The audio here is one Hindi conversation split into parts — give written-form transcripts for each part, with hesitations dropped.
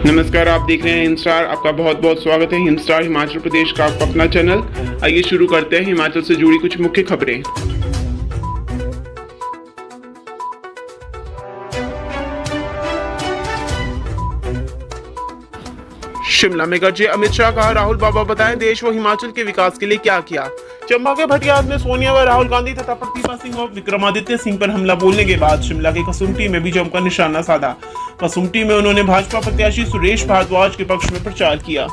नमस्कार, आप देख रहे हैं हिमस्टार। आपका बहुत बहुत स्वागत है। हिमस्टार हिमाचल प्रदेश का आपका अपना चैनल। आइए शुरू करते हैं हिमाचल से जुड़ी कुछ मुख्य खबरें। शिमला में गरजे अमित शाह, कहा राहुल बाबा बताएं देश व हिमाचल के विकास के लिए क्या किया। चंबा के भटियात में सोनिया व राहुल गांधी तथा प्रतिभा सिंह और विक्रमादित्य सिंह पर हमला बोलने के बाद शिमला के कसुम्पटी में भी जमकर निशाना साधा। कसुम्पटी में उन्होंने भाजपा प्रत्याशी सुरेश भारद्वाज के पक्ष में प्रचार किया।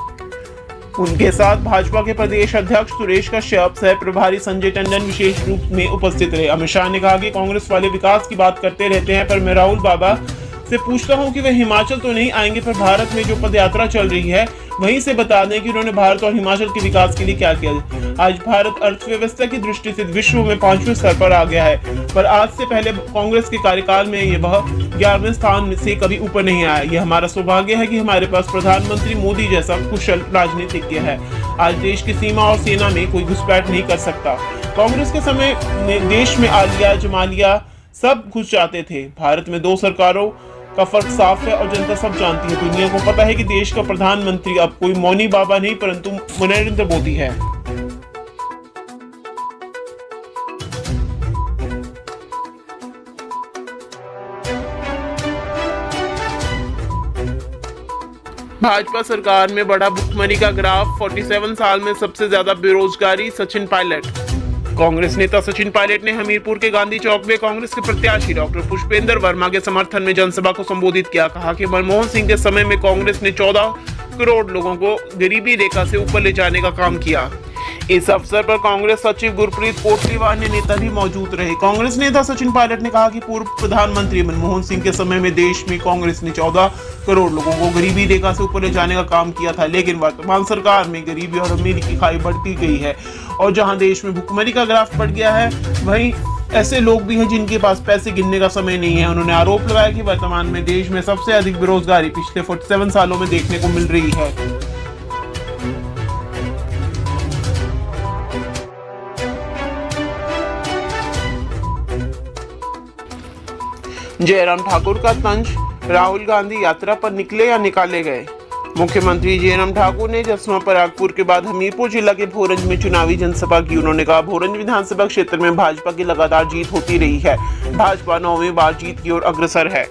उनके साथ भाजपा के प्रदेश अध्यक्ष सुरेश कश्यप, सह प्रभारी संजय टंडन विशेष रूप में उपस्थित रहे। अमित शाह ने कहा कि कांग्रेस वाले विकास की बात करते रहते हैं, पर मैं राहुल बाबा से पूछता हूं कि वे हिमाचल तो नहीं आएंगे, पर भारत में जो पदयात्रा चल रही है वहीं से बता दें कि उन्होंने भारत और हिमाचल के विकास के लिए क्या किया। आज भारत अर्थव्यवस्था की दृष्टि से विश्व में 5वें स्तर पर आ गया है, पर आज से पहले कांग्रेस के कार्यकाल में ये वह 11वें स्थान से कभी ऊपर नहीं आया। यह हमारा सौभाग्य है कि हमारे पास प्रधानमंत्री मोदी जैसा कुशल राजनीतिज्ञ है। आज देश की सीमा और सेना में कोई घुसपैठ नहीं कर सकता। कांग्रेस के समय में देश में आलिया जमालिया सब घुस जाते थे। भारत में दो सरकारों का फर्क साफ है और जनता सब जानती है। दुनिया को पता है कि देश का प्रधानमंत्री अब कोई मौनी बाबा नहीं परंतु नरेंद्र मोदी है। भाजपा सरकार में बढ़ा भुखमरी का ग्राफ, 47 साल में सबसे ज्यादा बेरोजगारी, सचिन पायलट। कांग्रेस नेता सचिन पायलट ने हमीरपुर के गांधी चौक में कांग्रेस के प्रत्याशी डॉक्टर पुष्पेंद्र वर्मा के समर्थन में जनसभा को संबोधित किया। कहा कि मनमोहन सिंह के समय में कांग्रेस ने 14 करोड़ लोगों को गरीबी रेखा से ऊपर ले जाने का काम किया। इस अवसर पर कांग्रेस सचिव गुरप्रीत कोटली व अन्य नेता भी मौजूद रहे। कांग्रेस नेता सचिन पायलट ने कहा कि पूर्व प्रधानमंत्री मनमोहन सिंह के समय में देश में कांग्रेस ने 14 करोड़ लोगों को गरीबी रेखा से ऊपर ले जाने का काम किया था, लेकिन वर्तमान सरकार में गरीबी और अमीरी की खाई बढ़ती गई है और जहां देश में भुखमरी का ग्राफ बढ़ गया है, वहीं ऐसे लोग भी हैं जिनके पास पैसे गिनने का समय नहीं है। उन्होंने आरोप लगाया कि वर्तमान में देश में सबसे अधिक बेरोजगारी पिछले 47 सालों में देखने को मिल रही है। जयराम ठाकुर का तंज, राहुल गांधी यात्रा पर निकले या निकाले गए। मुख्यमंत्री जयराम ठाकुर ने जसवां परागपुर के बाद हमीरपुर जिला के भोरंज में चुनावी जनसभा की। उन्होंने कहा भोरंज विधानसभा क्षेत्र में भाजपा की लगातार जीत होती रही है। भाजपा 9वीं बार जीत की ओर अग्रसर है।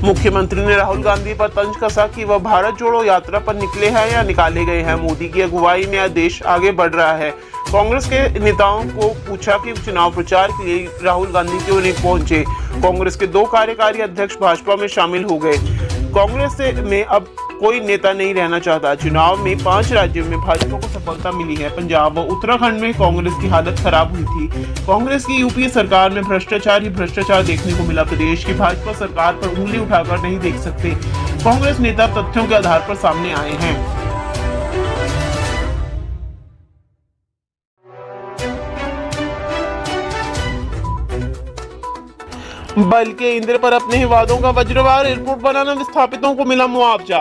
मुख्यमंत्री ने राहुल गांधी पर तंज कसा कि वह भारत जोड़ो यात्रा पर निकले हैं या निकाले गए हैं। मोदी की अगुवाई में देश आगे बढ़ रहा है। कांग्रेस के नेताओं को पूछा कि चुनाव प्रचार के लिए राहुल गांधी क्यों नहीं पहुंचे। कांग्रेस के 2 कार्यकारी अध्यक्ष भाजपा में शामिल हो गए। कांग्रेस में अब कोई नेता नहीं रहना चाहता। चुनाव में 5 राज्यों में भाजपा को सफलता मिली है। पंजाब व उत्तराखंड में कांग्रेस की हालत खराब हुई थी। कांग्रेस की यूपीए सरकार में भ्रष्टाचार ही भ्रष्टाचार देखने को मिला। प्रदेश की भाजपा सरकार पर उंगली उठाकर नहीं देख सकते। कांग्रेस नेता तथ्यों के आधार पर सामने आए हैं। बल्कि इंद्र पर अपने ही वादों का वज्रवार, एयरपोर्ट बनाना, विस्थापितों को मिला मुआवजा।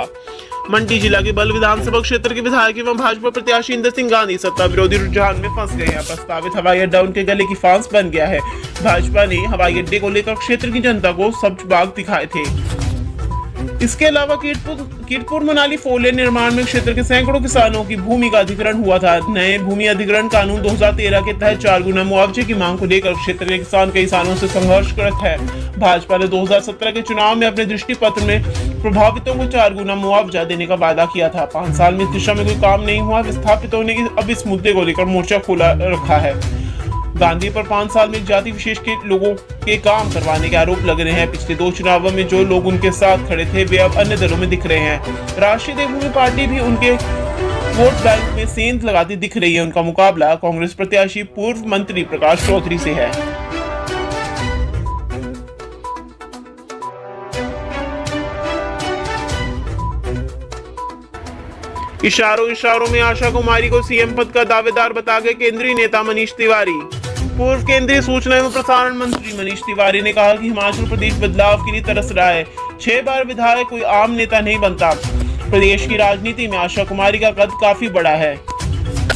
मंडी जिला के बल विधानसभा क्षेत्र के विधायक एवं भाजपा प्रत्याशी इंद्र सिंह गांधी सत्ता विरोधी रुझान में फंस गए हैं। प्रस्तावित हवाई अड्डा उनके गले की फांस बन गया है। भाजपा ने हवाई अड्डे को लेकर क्षेत्र की जनता को सब्ज बाग दिखाए थे। इसके अलावा कीरतपुर मनाली 4 लेन निर्माण में क्षेत्र के सैकड़ों किसानों की भूमि का अधिग्रहण हुआ था। नए भूमि अधिग्रहण कानून 2013 के तहत 4 गुना मुआवजे की मांग को लेकर क्षेत्र के किसान कई सालों से संघर्षरत है। भाजपा ने 2017 के चुनाव में अपने दृष्टि पत्र में प्रभावितों को 4 गुना मुआवजा देने का वादा किया था। 5 साल में इस दिशा में कोई काम नहीं हुआ। विस्थापितों ने अब इस मुद्दे को लेकर मोर्चा खोला रखा है। गांधी पर 5 साल में जाति विशेष के लोगों के काम करवाने के आरोप लग रहे हैं। पिछले 2 चुनावों में जो लोग उनके साथ खड़े थे वे अब अन्य दलों में दिख रहे हैं। राष्ट्रीय देवभूमि पार्टी भी उनके वोट बैंक में सेंध लगाती दिख रही है। उनका मुकाबला कांग्रेस प्रत्याशी पूर्व मंत्री प्रकाश चौधरी से है। इशारों में आशा कुमारी को सीएम पद का दावेदार बता गए केंद्रीय नेता मनीष तिवारी। पूर्व केंद्रीय सूचना एवं प्रसारण मंत्री मनीष तिवारी ने कहा कि हिमाचल प्रदेश बदलाव के लिए तरस रहा है। 6 बार विधायक कोई आम नेता नहीं बनता। प्रदेश की राजनीति में आशा कुमारी का कद काफी बड़ा है।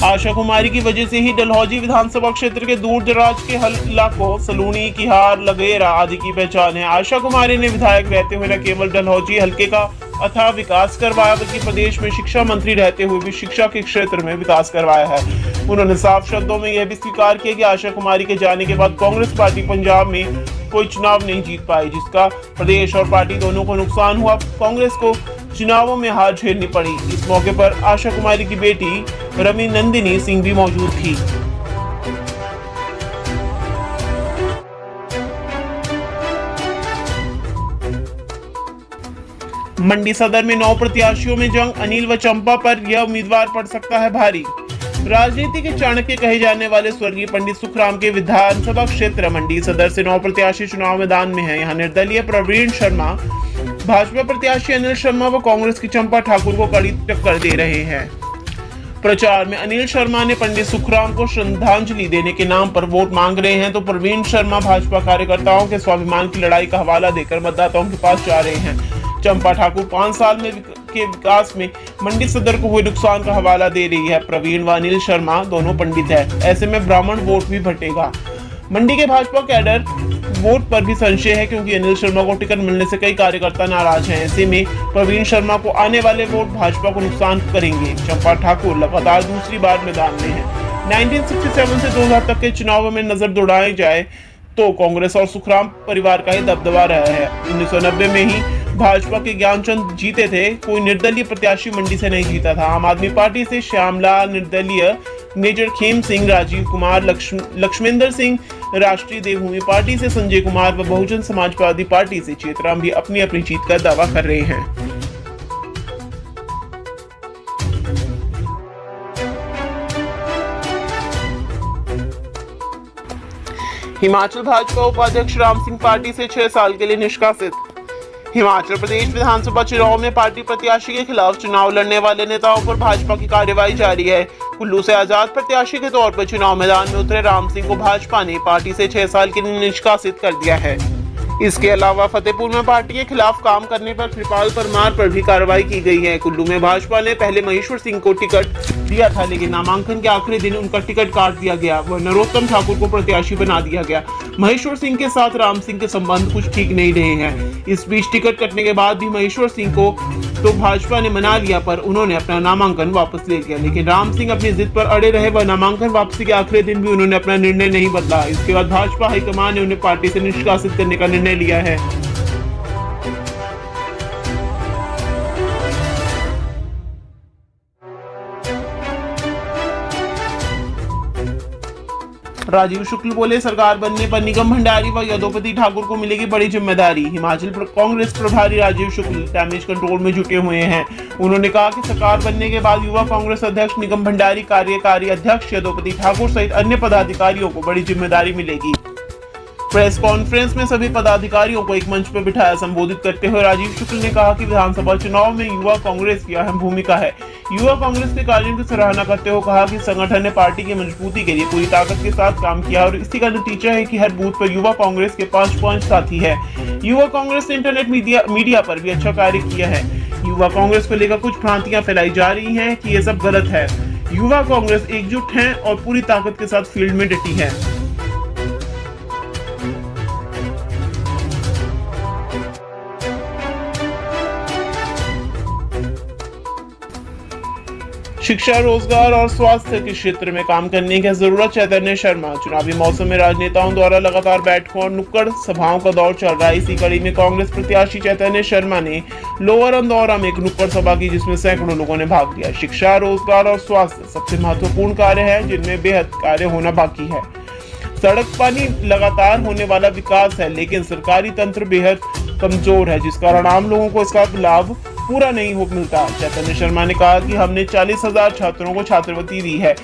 आशा कुमारी की वजह से ही डलहौजी विधानसभा क्षेत्र के दूर दराज के इलाकों सलूनी, किहार, लगेरा आदि की पहचान है। आशा कुमारी ने विधायक रहते हुए न केवल डलहौजी हल्के का अथाह विकास करवाया, बल्कि प्रदेश में शिक्षा मंत्री रहते हुए भी शिक्षा के क्षेत्र में विकास करवाया है। उन्होंने साफ शब्दों में यह भी स्वीकार किया कि आशा कुमारी के जाने के बाद कांग्रेस पार्टी पंजाब में कोई चुनाव नहीं जीत पाई, जिसका प्रदेश और पार्टी दोनों को नुकसान हुआ। कांग्रेस को चुनावों में हार झेलनी पड़ी। इस मौके पर आशा कुमारी की बेटी रवि नंदिनी सिंह भी मौजूद थी। मंडी सदर में 9 प्रत्याशियों में जंग, अनिल व चंपा पर यह उम्मीदवार पड़ सकता है भारी। राजनीति के चाणक्य कहे जाने वाले स्वर्गीय पंडित सुखराम के विधानसभा क्षेत्र मंडी सदर से 9 प्रत्याशी चुनाव मैदान में हैं। यहाँ निर्दलीय प्रवीण शर्मा, भाजपा प्रत्याशी अनिल शर्मा व कांग्रेस की चंपा ठाकुर को कड़ी टक्कर दे रहे हैं। प्रचार में अनिल शर्मा ने पंडित सुखराम को श्रद्धांजलि देने के नाम पर वोट मांग रहे हैं, तो प्रवीण शर्मा भाजपा कार्यकर्ताओं के स्वाभिमान की लड़ाई का हवाला देकर मतदाताओं के पास जा रहे हैं। चंपा ठाकुर 5 साल में के विकास में मंडी सदर को हुए नुकसान का हवाला दे रही है। प्रवीण व अनिल शर्मा दोनों पंडित है, ऐसे में ब्राह्मण वोट भी बटेगा। मंडी के भाजपा कैडर वोट पर भी संशय है, क्योंकि अनिल शर्मा को टिकट मिलने से कई कार्यकर्ता नाराज हैं। ऐसे में प्रवीण शर्मा को आने वाले वोट भाजपा को नुकसान करेंगे। चंपा ठाकुर लगातार दूसरी बार मैदान में है। 1967 से 2000 तक के चुनावों में नजर दौड़ाई जाए तो कांग्रेस और सुखराम परिवार का ही दबदबा रहा है। 1990 में ही भाजपा के ज्ञानचंद जीते थे, कोई निर्दलीय प्रत्याशी मंडी से नहीं जीता था। आम आदमी पार्टी से श्यामलाल निर्दलीय, मेजर खेम सिंह, राजीव कुमार, लक्ष्मेंद्र सिंह, राष्ट्रीय देवभूमि पार्टी से संजय कुमार व बहुजन समाजवादी पार्टी से चेतराम भी अपनी अपनी जीत का दावा कर रहे हैं। हिमाचल भाजपा उपाध्यक्ष राम सिंह पार्टी से 6 साल के लिए निष्कासित। हिमाचल प्रदेश विधानसभा चुनाव में पार्टी प्रत्याशी के खिलाफ चुनाव लड़ने वाले नेताओं पर भाजपा की कार्रवाई जारी है। कुल्लू से आजाद प्रत्याशी के तौर पर चुनाव मैदान में उतरे राम सिंह को भाजपा ने पार्टी से 6 साल के लिए निष्कासित कर दिया है। इसके अलावा फतेहपुर में पार्टी के खिलाफ काम करने पर कृपाल परमार पर भी कार्रवाई की गई है। कुल्लू में भाजपा ने पहले महेश्वर सिंह को टिकट दिया था, लेकिन नामांकन के आखिरी दिन उनका टिकट काट दिया गया व नरोत्तम ठाकुर को प्रत्याशी बना दिया गया। महेश्वर सिंह के साथ राम सिंह के संबंध कुछ ठीक नहीं रहे हैं। इस बीच टिकट कटने के बाद भी महेश्वर सिंह को तो भाजपा ने मना लिया, पर उन्होंने अपना नामांकन वापस ले लिया। लेकिन राम सिंह अपनी जिद पर अड़े रहे व नामांकन वापसी के आखिरी दिन भी उन्होंने अपना निर्णय नहीं बदला। इसके बाद भाजपा हाईकमान ने उन्हें पार्टी से निष्कासित करने का निर्णय लिया है। राजीव शुक्ल बोले, सरकार बनने पर निगम भंडारी व यदोपति ठाकुर को मिलेगी बड़ी जिम्मेदारी। हिमाचल कांग्रेस प्रभारी राजीव शुक्ल डैमेज कंट्रोल में जुटे हुए हैं। उन्होंने कहा कि सरकार बनने के बाद युवा कांग्रेस अध्यक्ष निगम भंडारी, कार्यकारी अध्यक्ष यदोपति ठाकुर सहित अन्य पदाधिकारियों को बड़ी जिम्मेदारी मिलेगी। प्रेस कॉन्फ्रेंस में सभी पदाधिकारियों को एक मंच पर बिठाया। संबोधित करते हुए राजीव शुक्ल ने कहा कि विधानसभा चुनाव में युवा कांग्रेस की अहम भूमिका है। युवा कांग्रेस के कार्यों की सराहना करते हुए कहा कि संगठन ने पार्टी की मजबूती के लिए पूरी ताकत के साथ काम किया और इसी का नतीजा है कि हर बूथ पर युवा कांग्रेस के 5 साथी है। युवा कांग्रेस ने इंटरनेट मीडिया पर भी अच्छा कार्य किया है। युवा कांग्रेस को लेकर कुछ भ्रांतियां फैलाई जा रही हैं कि ये सब गलत है। युवा कांग्रेस एकजुट है और पूरी ताकत के साथ फील्ड में डटी है। शिक्षा, रोजगार और स्वास्थ्य के क्षेत्र में काम करने की जरूरत, चैतन्य शर्मा। चुनावी मौसम में राजनेताओं द्वारा लगातार बैठकों और नुक्कड़ सभाओं का दौर चल रहा है। इसी कड़ी में कांग्रेस प्रत्याशी चैतन्य शर्मा ने लोअर अंदौरा में एक नुक्कड़ सभा की, जिसमें सैकड़ों लोगों ने भाग लिया। शिक्षा, रोजगार और स्वास्थ्य सबसे महत्वपूर्ण कार्य है, जिनमें बेहद कार्य होना बाकी है। सड़क, पानी लगातार होने वाला विकास है, लेकिन सरकारी तंत्र बेहद कमजोर है, जिस कारण आम लोगों को इसका लाभ पूरा नहीं हो मिलता। चैतन्य शर्मा ने कहा कि हमने 40,000 छात्रों को छात्रवृत्ति दी है।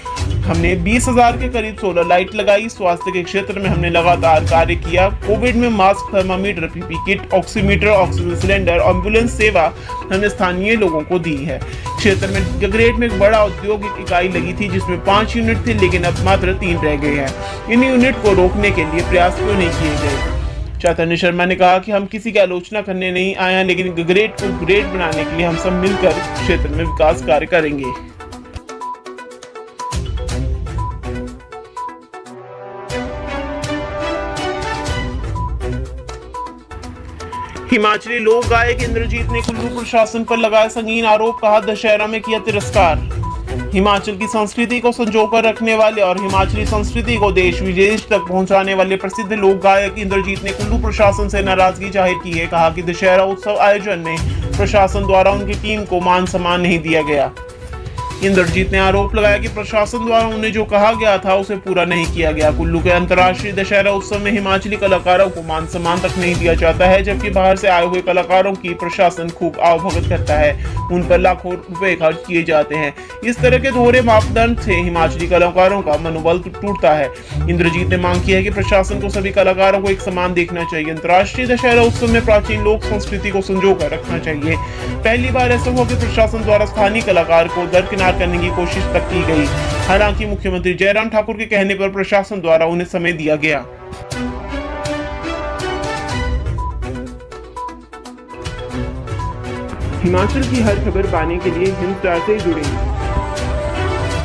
हमने 20,000 के करीब सोलर लाइट लगाई। स्वास्थ्य के क्षेत्र में हमने लगातार कार्य किया। कोविड में mask, thermometer, PP kit, oximeter, oxygen cylinder, ambulance सेवा हमने स्थानीय लोगों को दी है। क्षेत्र में गगरेट में एक बड़ा औद्योगिक इकाई लगी थी, जिसमें 5 यूनिट थे, लेकिन अब मात्र 3 रह गए हैं। इन यूनिट को रोकने के लिए प्रयास क्यों नहीं किए गए? चैतन्य शर्मा ने कहा कि हम किसी की आलोचना करने नहीं आए हैं, लेकिन गगरेट को ग्रेट बनाने के लिए हम सब मिलकर क्षेत्र में विकास कार्य करेंगे। हिमाचली लोक गायक इंद्रजीत ने कुल्लू प्रशासन पर लगाया संगीन आरोप, कहा दशहरा में किया तिरस्कार। हिमाचल की संस्कृति को संजोकर रखने वाले और हिमाचली संस्कृति को देश विदेश तक पहुंचाने वाले प्रसिद्ध लोक गायक इंद्रजीत ने कुल्लू प्रशासन से नाराजगी जाहिर की है। कहा कि दशहरा उत्सव आयोजन में प्रशासन द्वारा उनकी टीम को मान सम्मान नहीं दिया गया। इंद्रजीत ने आरोप लगाया कि प्रशासन द्वारा उन्हें जो कहा गया था उसे पूरा नहीं किया गया। कुल्लू के अंतर्राष्ट्रीय दशहरा उत्सव में हिमाचली कलाकारों को मान सम्मान तक नहीं दिया जाता है, जबकि बाहर से आए हुए कलाकारों की प्रशासन खूब आवभगत करता है, उन पर लाखों रुपए खर्च किए जाते हैं। इस तरह के दोहरे मापदंड से हिमाचली कलाकारों का मनोबल टूटता है। इंद्रजीत ने मांग की है कि प्रशासन को सभी कलाकारों को एक समान देखना चाहिए। अंतर्राष्ट्रीय दशहरा उत्सव में प्राचीन लोक संस्कृति को संजोकर रखना चाहिए। पहली बार ऐसा हुआ कि प्रशासन द्वारा स्थानीय कलाकार को दरकिनार करने की कोशिश तक की गई। हालांकि मुख्यमंत्री जयराम ठाकुर के कहने पर प्रशासन द्वारा उन्हें समय दिया गया। हिमाचल की हर खबर पाने के लिए हिंद स्टार से जुड़ें।